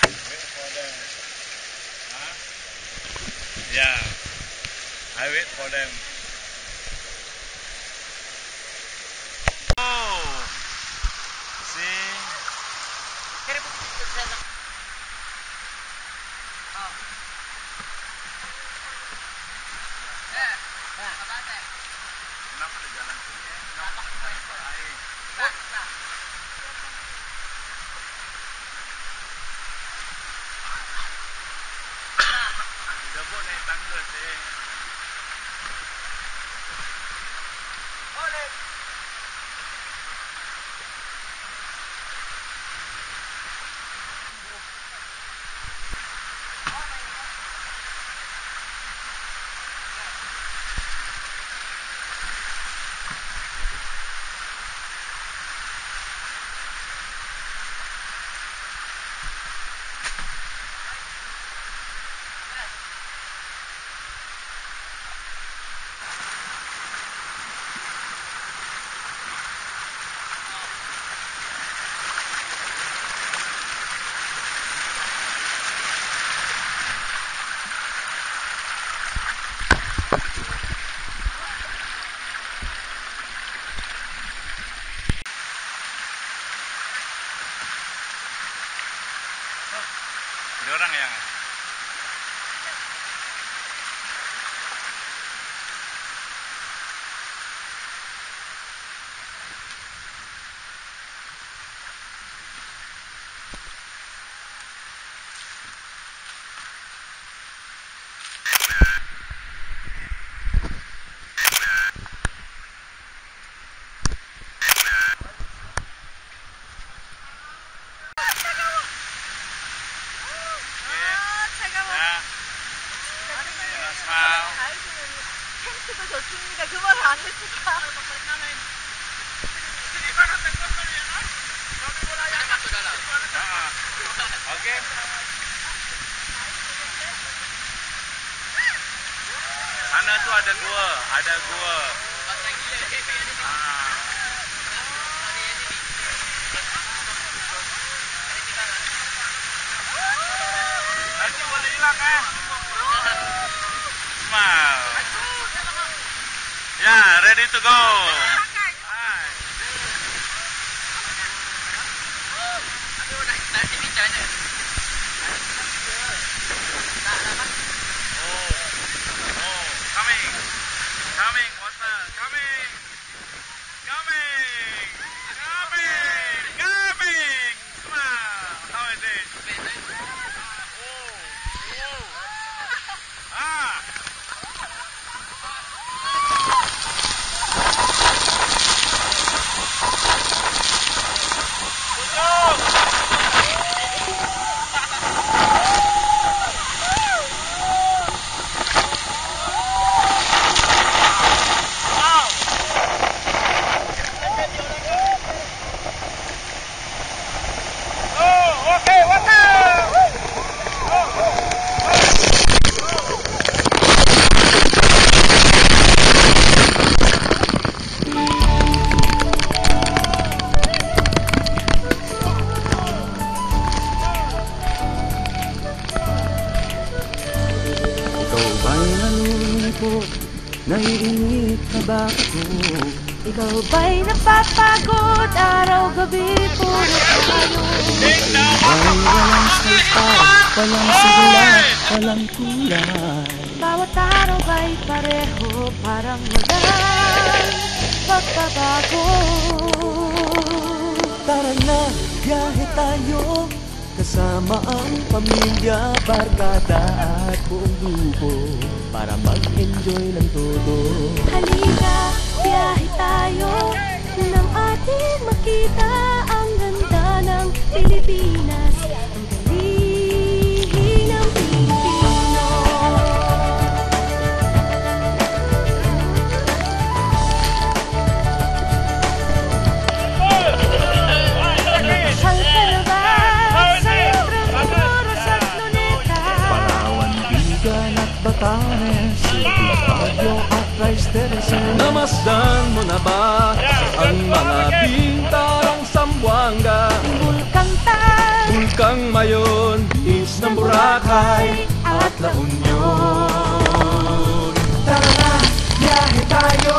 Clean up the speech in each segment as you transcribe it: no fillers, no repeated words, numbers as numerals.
Wait for them. Huh? Yeah. I wait for them. Oh. See? Kenapa di jalan sini ya? Kenapa cari air? Jebuk naik tangga sih. Ada orang yang 텐트도 좋습니다. 그 말을 안 했을까? Oke. Sana tuh ada gua. Nanti boleh hilang Smile. Yeah, ready to go. Coming, water, coming. Smile. How is it? Naiinip na ba ako? Ikaw ba'y napapagod araw-gabi? Puro tayo Ay walang salita, walang sigla, walang kulay. bawat araw ba'y pareho, parang walang pagbabago. Tara na, biyahe tayo, kasama ang pamilya, barkada at buong grupo, para mag-enjoy ng todo. Halika, biyahe tayo, nang ating makita ang ganda ng Pilipinas, ang galing ng Pilipino. Ang kalabas, Sentro, at Luneta, Palawan, Bigan at Batanes, Baguio at Rice Terrace. Namasdan mo na ba ang mga bintarang Zamboanga, Bulkang Tan, Bulkang Mayon, buhay at La Union. Tara na, biyahe tayo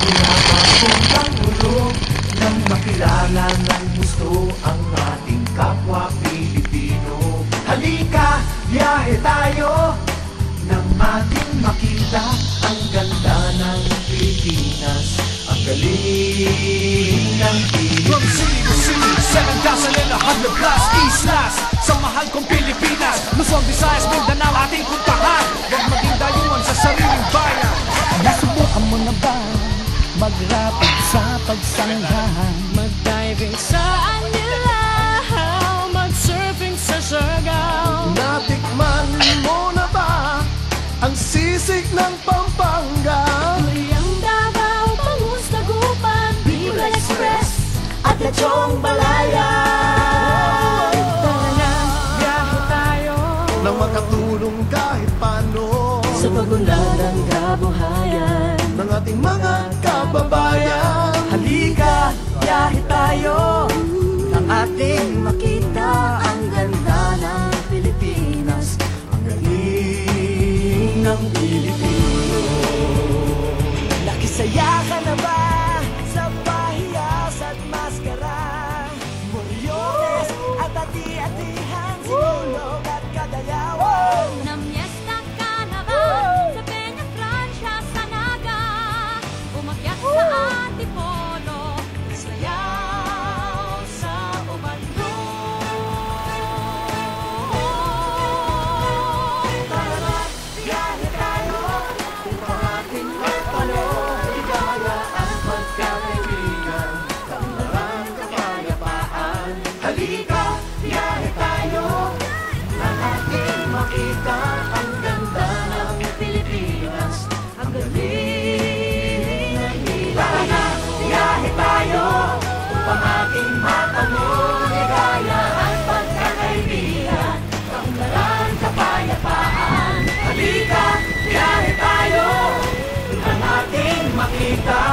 mula papuntang ulo nang makilala ng gusto ang ating kapwa Pilipino. Halika, biyahe tayo nang ating makita ang ganda ng Pilipinas, ang galing ng Pilipinas. From city to city, 7,100 plus islas sa mahal kong Pilipinas. Luzon, Visayas, Mindanao ating puntahan. Huwag maging dayuhan sa sariling bayan. Nasubukan mo na ba magrapid sa pagsanggahan? Mag-diving sa Anilaw, mag-surfing sa Siargao. Natikman mo na ba ang sisig ng Pampanga? Ang Davao, Bangus, Dagupan, Bicol Express at Lechong Balaya. Tara na, biyahe tayo Nang makatulong kahit paano sa pagunlad ng kabuhayan ng ating mga kababayan. Halika, biyahe tayo nang ating makita ang ganda ng Pilipinas, ang galing ng Pilipino. Nakisaya ka na ba sa pahiyas at maskara? Moriones at ati-atihan, sinulog at kadayawan. Namiesta ka na ba sa Peña Francia, sa Naga? Umakyat sa Antipolo, sayaw sa Ubandong. Tara na, biyahe tayo upang ating magpalo. Ligaya at magkakaibigan, tambaran kapayapaan. Halika, biyahe tayo nang ating makita ang ganda ng Pilipinas, ang galing ng Pilipinas. Tara na, biyahe tayo upang ating matamo. Ligaya at pagkakaibigan, tambaran kapayapaan. Halika, biyahe tayo nang ating makita